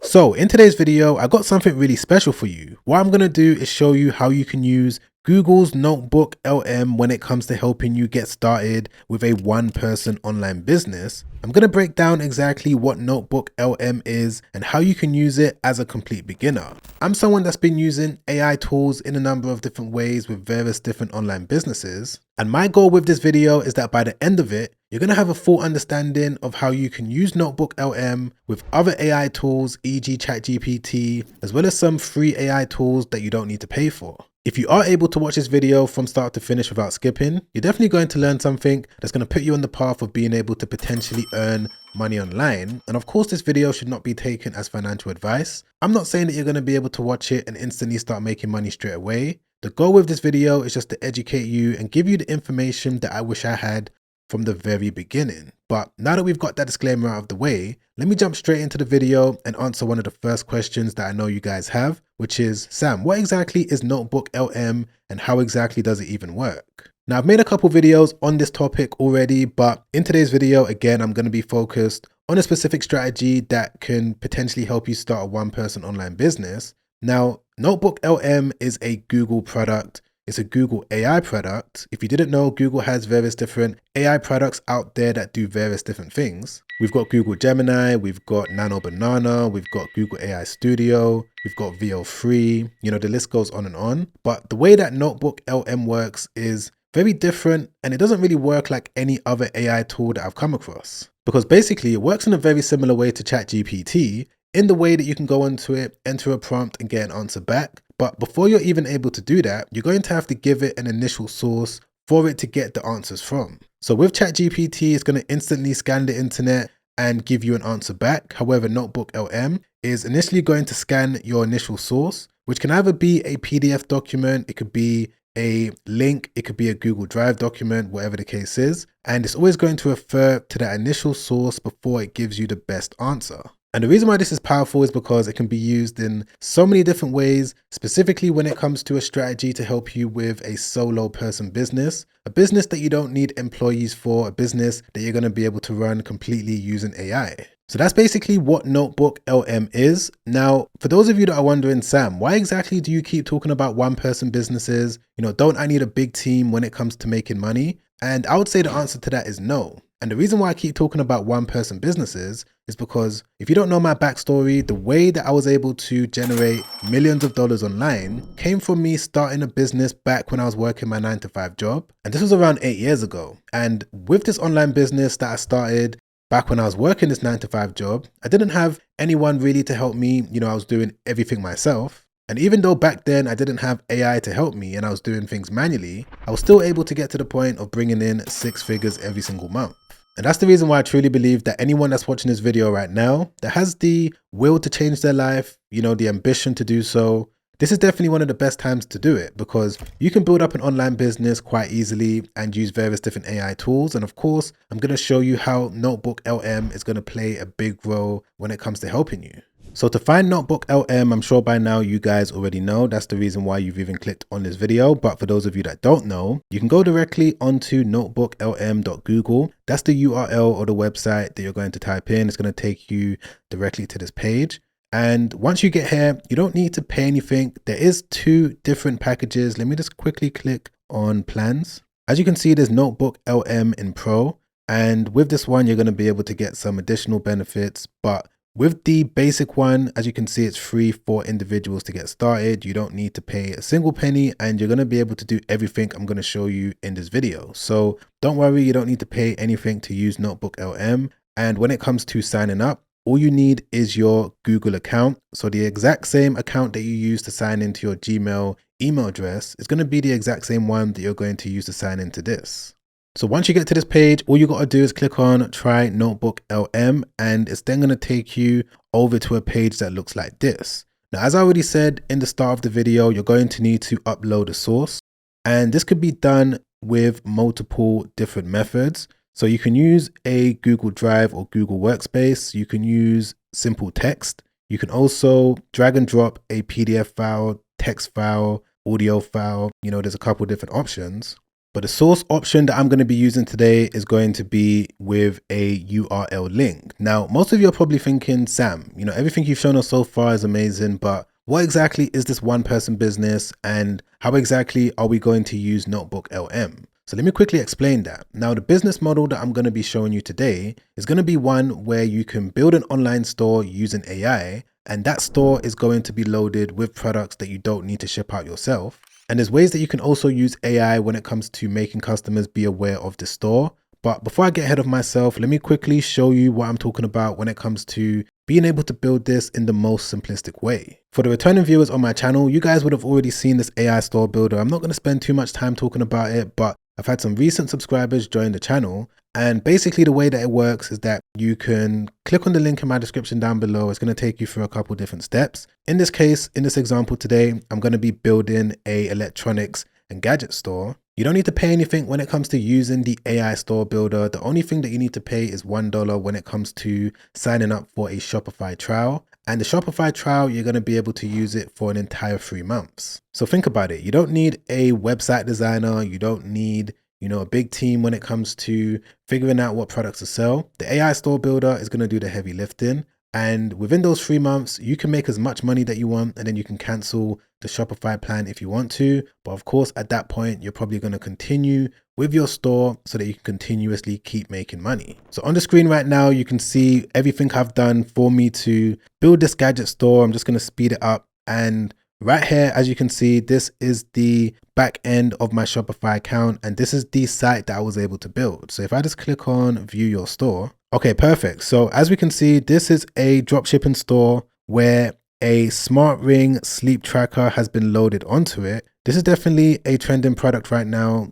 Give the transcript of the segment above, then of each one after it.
So in today's video, I got something really special for you. What I'm going to do is show you how you can use Google's NotebookLM when it comes to helping you get started with a one-person online business. I'm going to break down exactly what NotebookLM is and how you can use it as a complete beginner. I'm someone that's been using AI tools in a number of different ways with various different online businesses. And my goal with this video is that by the end of it, you're going to have a full understanding of how you can use NotebookLM with other AI tools, e.g. ChatGPT, as well as some free AI tools that you don't need to pay for. If you are able to watch this video from start to finish without skipping, you're definitely going to learn something that's going to put you on the path of being able to potentially earn money online. And of course, this video should not be taken as financial advice. I'm not saying that you're going to be able to watch it and instantly start making money straight away. The goal with this video is just to educate you and give you the information that I wish I had from the very beginning. But now that we've got that disclaimer out of the way, let me jump straight into the video and answer one of the first questions that I know you guys have, which is, Sam, what exactly is NotebookLM and how exactly does it even work? Now, I've made a couple videos on this topic already, but in today's video, again, I'm going to be focused on a specific strategy that can potentially help you start a one-person online business. Now, NotebookLM is a Google product. It's a Google AI product. If you didn't know, Google has various different AI products out there that do various different things. We've got Google Gemini, we've got Nano Banana, we've got Google AI Studio, we've got VO3, the list goes on and on. But the way that NotebookLM works is very different, and it doesn't really work like any other AI tool that I've come across. Because basically it works in a very similar way to ChatGPT, in the way that you can go into it, enter a prompt and get an answer back. But before you're even able to do that, you're going to have to give it an initial source for it to get the answers from. So with ChatGPT, it's going to instantly scan the internet and give you an answer back. However, NotebookLM is initially going to scan your initial source, which can either be a PDF document, it could be a link, it could be a Google Drive document, whatever the case is. And it's always going to refer to that initial source before it gives you the best answer. And the reason why this is powerful is because it can be used in so many different ways, specifically when it comes to a strategy to help you with a solo person business, a business that you don't need employees for, a business that you're going to be able to run completely using AI. So that's basically what NotebookLM is. Now, for those of you that are wondering, Sam, why exactly do you keep talking about one-person businesses? Don't I need a big team when it comes to making money? And I would say the answer to that is no. And the reason why I keep talking about one-person businesses is because if you don't know my backstory, the way that I was able to generate millions of dollars online came from me starting a business back when I was working my 9-to-5 job. And this was around 8 years ago. And with this online business that I started back when I was working this 9-to-5 job, I didn't have anyone really to help me. I was doing everything myself. And even though back then I didn't have AI to help me and I was doing things manually, I was still able to get to the point of bringing in 6 figures every single month. And that's the reason why I truly believe that anyone that's watching this video right now that has the will to change their life, the ambition to do so, this is definitely one of the best times to do it, because you can build up an online business quite easily and use various different AI tools. And of course, I'm going to show you how NotebookLM is going to play a big role when it comes to helping you. So to find NotebookLM, I'm sure by now you guys already know. That's the reason why you've even clicked on this video. But for those of you that don't know, you can go directly onto notebooklm.google. That's the URL or the website that you're going to type in. It's going to take you directly to this page. And once you get here, you don't need to pay anything. There is 2 different packages. Let me just quickly click on plans. As you can see, there's NotebookLM in Pro. And with this one, you're going to be able to get some additional benefits. But with the basic one, as you can see, it's free for individuals to get started. You don't need to pay a single penny and you're going to be able to do everything I'm going to show you in this video. So don't worry, you don't need to pay anything to use NotebookLM. And when it comes to signing up, all you need is your Google account. So the exact same account that you use to sign into your Gmail email address is going to be the exact same one that you're going to use to sign into this. So once you get to this page, all you got to do is click on try NotebookLM, and it's then going to take you over to a page that looks like this. Now, as I already said in the start of the video, you're going to need to upload a source, and this could be done with multiple different methods. So you can use a Google Drive or Google Workspace. You can use simple text. You can also drag and drop a PDF file, text file, audio file. There's a couple different options. But the source option that I'm going to be using today is going to be with a URL link. Now, most of you are probably thinking, Sam, everything you've shown us so far is amazing, but what exactly is this one person business and how exactly are we going to use NotebookLM? So let me quickly explain that. Now, the business model that I'm going to be showing you today is going to be one where you can build an online store using AI, and that store is going to be loaded with products that you don't need to ship out yourself. And there's ways that you can also use AI when it comes to making customers be aware of the store. But before I get ahead of myself, let me quickly show you what I'm talking about when it comes to being able to build this in the most simplistic way. For the returning viewers on my channel, you guys would have already seen this AI store builder. I'm not going to spend too much time talking about it, but I've had some recent subscribers join the channel. And basically the way that it works is that you can click on the link in my description down below. It's going to take you through a couple different steps. In this case, in this example today, I'm going to be building a electronics and gadget store. You don't need to pay anything when it comes to using the AI store builder. The only thing that you need to pay is $1 when it comes to signing up for a Shopify trial. And the Shopify trial, you're going to be able to use it for an entire 3 months. So think about it. You don't need a website designer. You don't need a big team when it comes to figuring out what products to sell. The AI store builder is going to do the heavy lifting. And within those 3 months, you can make as much money that you want, and then you can cancel the Shopify plan if you want to. But of course, at that point, you're probably going to continue with your store so that you can continuously keep making money. So on the screen right now, you can see everything I've done for me to build this gadget store. I'm just going to speed it up. And right here, as you can see, this is the back end of my Shopify account, and this is the site that I was able to build. So if I just click on view your store, okay, perfect. So as we can see, this is a dropshipping store where a smart ring sleep tracker has been loaded onto it. This is definitely a trending product right now.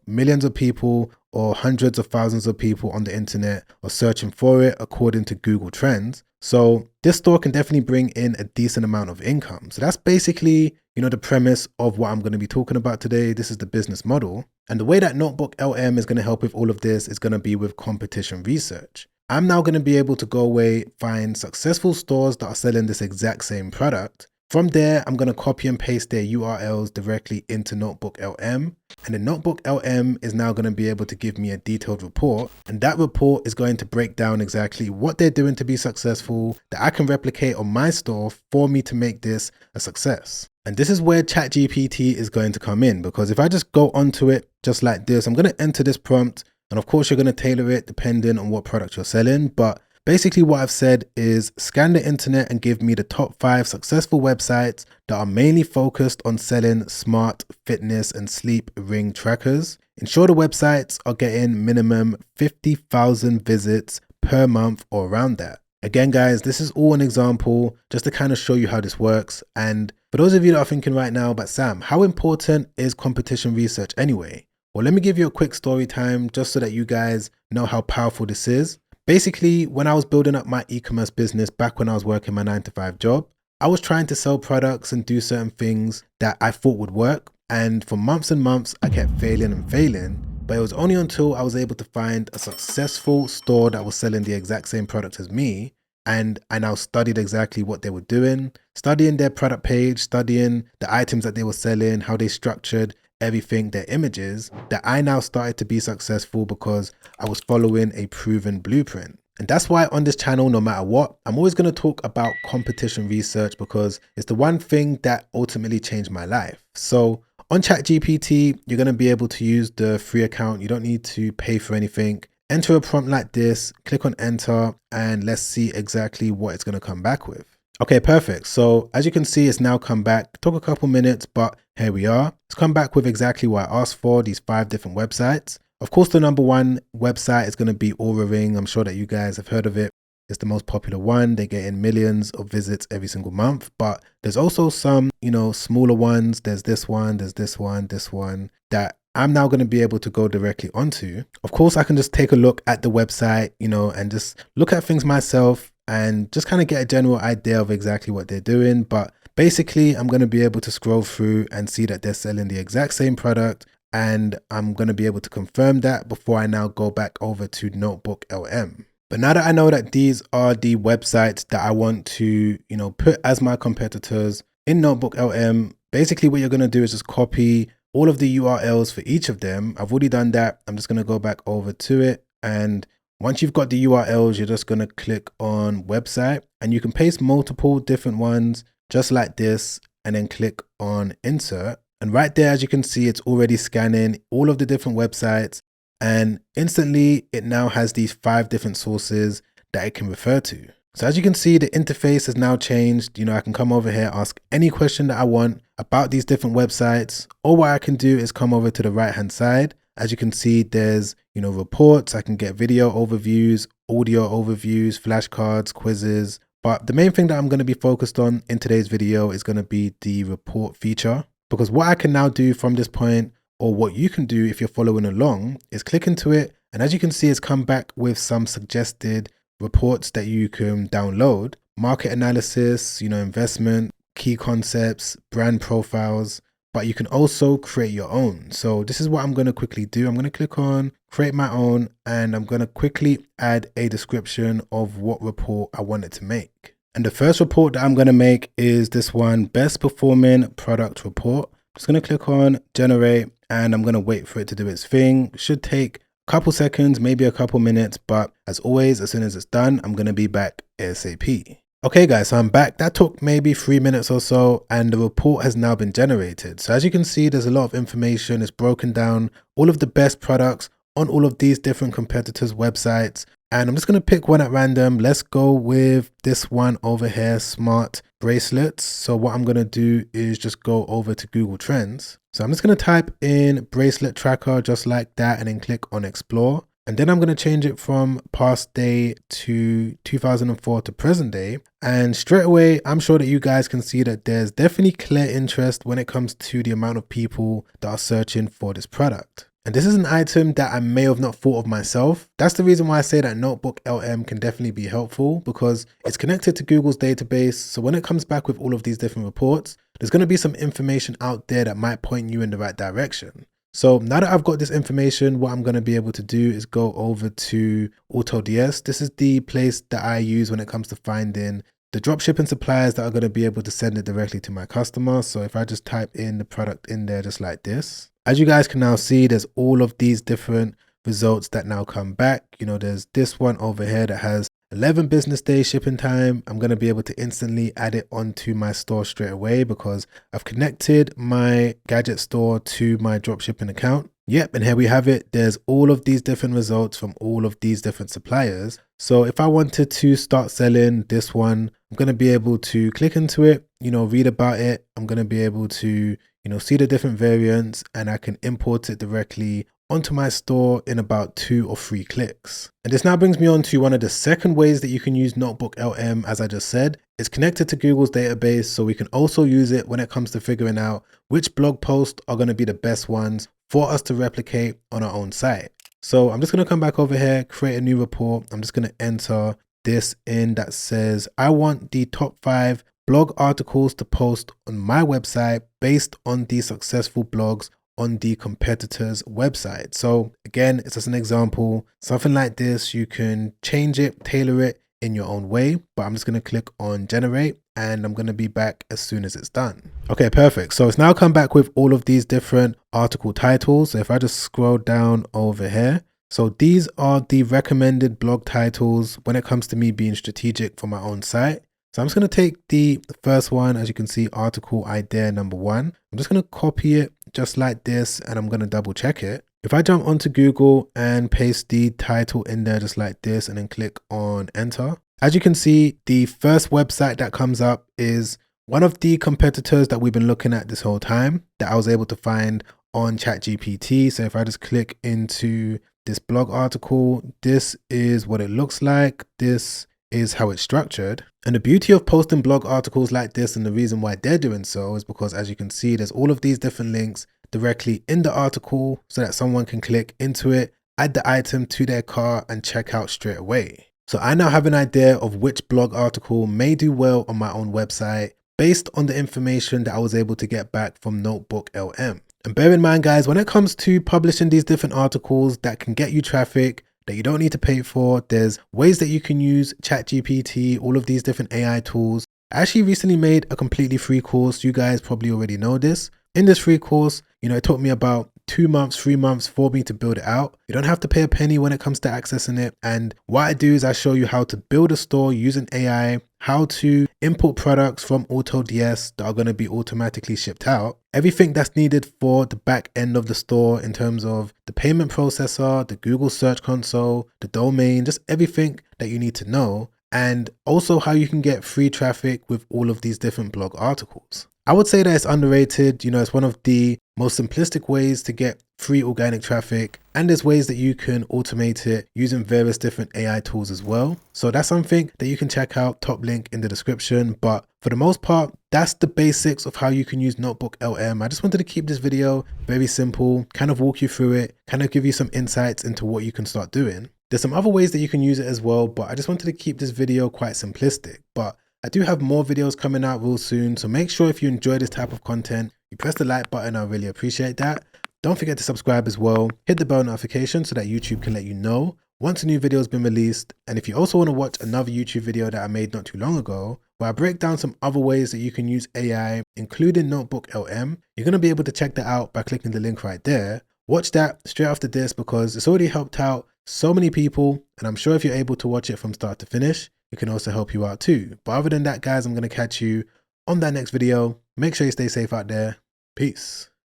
Millions of people or hundreds of thousands of people on the internet are searching for it according to Google Trends. So this store can definitely bring in a decent amount of income. So that's basically, the premise of what I'm going to be talking about today. This is the business model. And the way that NotebookLM is going to help with all of this is going to be with competition research. I'm now going to be able to go away, find successful stores that are selling this exact same product. From there, I'm going to copy and paste their URLs directly into NotebookLM. And the NotebookLM is now going to be able to give me a detailed report. And that report is going to break down exactly what they're doing to be successful that I can replicate on my store for me to make this a success. And this is where ChatGPT is going to come in, because if I just go onto it just like this, I'm going to enter this prompt. And of course, you're going to tailor it depending on what product you're selling. But basically what I've said is scan the internet and give me the top 5 successful websites that are mainly focused on selling smart fitness and sleep ring trackers. Ensure the websites are getting minimum 50,000 visits per month or around that. Again, guys, this is all an example just to kind of show you how this works. And for those of you that are thinking right now, but Sam, how important is competition research anyway? Well, let me give you a quick story time just so that you guys know how powerful this is. Basically, when I was building up my e-commerce business back when I was working my 9-to-5 job, I was trying to sell products and do certain things that I thought would work. And for months and months, I kept failing and failing. But it was only until I was able to find a successful store that was selling the exact same product as me. And I now studied exactly what they were doing, studying their product page, studying the items that they were selling, how they structured everything, their images, that I now started to be successful because I was following a proven blueprint. And that's why on this channel, no matter what, I'm always going to talk about competition research, because it's the one thing that ultimately changed my life. So on ChatGPT, you're going to be able to use the free account. You don't need to pay for anything. Enter a prompt like this, click on enter, and let's see exactly what it's going to come back with. Okay, perfect. So as you can see, it's now come back. It took a couple minutes, but here we are. It's come back with exactly what I asked for, these 5 different websites. Of course, the number 1 website is going to be Aura Ring. I'm sure that you guys have heard of it. It's the most popular one. They get in millions of visits every single month, but there's also some, smaller ones. There's this one, this one that I'm now going to be able to go directly onto. Of course, I can just take a look at the website, and just look at things myself and just kind of get a general idea of exactly what they're doing. But basically, I'm going to be able to scroll through and see that they're selling the exact same product. And I'm going to be able to confirm that before I now go back over to NotebookLM. But now that I know that these are the websites that I want to, put as my competitors in NotebookLM, basically what you're going to do is just copy all of the URLs for each of them. I've already done that. I'm just going to go back over to it. And once you've got the URLs, you're just going to click on website, and you can paste multiple different ones just like this, and then click on insert. And right there, as you can see, it's already scanning all of the different websites, and instantly it now has these 5 different sources that it can refer to. So as you can see, the interface has now changed. I can come over here, ask any question that I want about these different websites, or what I can do is come over to the right hand side. As you can see, there's, reports. I can get video overviews, audio overviews, flashcards, quizzes. But the main thing that I'm going to be focused on in today's video is going to be the report feature, because what I can now do from this point, or what you can do if you're following along, is click into it. And as you can see, it's come back with some suggested reports that you can download: market analysis, investment, key concepts, brand profiles. But you can also create your own. So this is what I'm going to quickly do. I'm going to click on create my own, and I'm going to quickly add a description of what report I want it to make. And the first report that I'm going to make is this one, best performing product report. I'm just going to click on generate, and I'm going to wait for it to do its thing. It should take a couple seconds, maybe a couple minutes, but as always, as soon as it's done, I'm going to be back ASAP. Okay guys, so I'm back. That took maybe 3 minutes or so, and the report has now been generated. So as you can see, there's a lot of information. It's broken down all of the best products on all of these different competitors' websites. And I'm just going to pick one at random. Let's go with this one over here, smart bracelets. So what I'm going to do is just go over to Google Trends. So I'm just going to type in bracelet tracker just like that, and then click on explore. And then I'm going to change it from past day to 2004 to present day. And straight away, I'm sure that you guys can see that there's definitely clear interest when it comes to the amount of people that are searching for this product. And this is an item that I may have not thought of myself. That's the reason why I say that NotebookLM can definitely be helpful, because it's connected to Google's database. So when it comes back with all of these different reports, there's going to be some information out there that might point you in the right direction. So now that I've got this information, what I'm going to be able to do is go over to AutoDS. This is the place that I use when it comes to finding the dropshipping suppliers that are going to be able to send it directly to my customer. So if I just type in the product in there just like this, as you guys can now see, there's all of these different results that now come back. There's this one over here that has 11 business days shipping time. I'm going to be able to instantly add it onto my store straight away because I've connected my gadget store to my dropshipping account. Yep, and here we have it. There's all of these different results from all of these different suppliers. So if I wanted to start selling this one, I'm going to be able to click into it, read about it. I'm going to be able to, see the different variants, and I can import it directly onto my store in about 2 or 3 clicks. And this now brings me on to one of the second ways that you can use NotebookLM. As I just said, it's connected to Google's database, so we can also use it when it comes to figuring out which blog posts are going to be the best ones for us to replicate on our own site. So I'm just going to come back over here, create a new report. I'm just going to enter this in that says, I want the top 5 blog articles to post on my website based on the successful blogs on the competitor's website. So again, it's just an example, something like this. You can change it, tailor it in your own way, but I'm just going to click on generate, and I'm going to be back as soon as it's done. Okay, perfect. So it's now come back with all of these different article titles. So if I just scroll down over here, so these are the recommended blog titles when it comes to me being strategic for my own site. So I'm just going to take the first one, as you can see, article idea number 1. I'm just going to copy it just like this, and I'm going to double check it. If I jump onto Google and paste the title in there just like this, and then click on enter, as you can see, the first website that comes up is one of the competitors that we've been looking at this whole time that I was able to find on ChatGPT. So if I just click into this blog article, this is what it looks like. This is how it's structured. And the beauty of posting blog articles like this, and the reason why they're doing so, is because as you can see, there's all of these different links directly in the article so that someone can click into it, add the item to their cart, and check out straight away. So I now have an idea of which blog article may do well on my own website based on the information that I was able to get back from NotebookLM. And bear in mind, guys, when it comes to publishing these different articles that can get you traffic that you don't need to pay for, there's ways that you can use ChatGPT, all of these different AI tools. I actually recently made a completely free course. You guys probably already know this, In this free course, it took me about 2 months, 3 months for me to build it out. You don't have to pay a penny when it comes to accessing it. And what I do is I show you how to build a store using AI, how to import products from AutoDS that are going to be automatically shipped out, everything that's needed for the back end of the store in terms of the payment processor, the Google Search Console, the domain, just everything that you need to know, and also how you can get free traffic with all of these different blog articles. I would say that it's underrated. It's one of the most simplistic ways to get free organic traffic, and there's ways that you can automate it using various different AI tools as well. So that's something that you can check out, top link in the description. But for the most part, that's the basics of how you can use NotebookLM. I just wanted to keep this video very simple, kind of walk you through it, kind of give you some insights into what you can start doing. There's some other ways that you can use it as well, but I just wanted to keep this video quite simplistic. But I do have more videos coming out real soon, so make sure if you enjoy this type of content, you press the like button. I really appreciate that. Don't forget to subscribe as well. Hit the bell notification so that YouTube can let you know once a new video has been released. And if you also want to watch another YouTube video that I made not too long ago, where I break down some other ways that you can use AI, including NotebookLM, you're going to be able to check that out by clicking the link right there. Watch that straight after this because it's already helped out so many people, and I'm sure if you're able to watch it from start to finish, it can also help you out too. But other than that, guys, I'm going to catch you on that next video. Make sure you stay safe out there. Peace.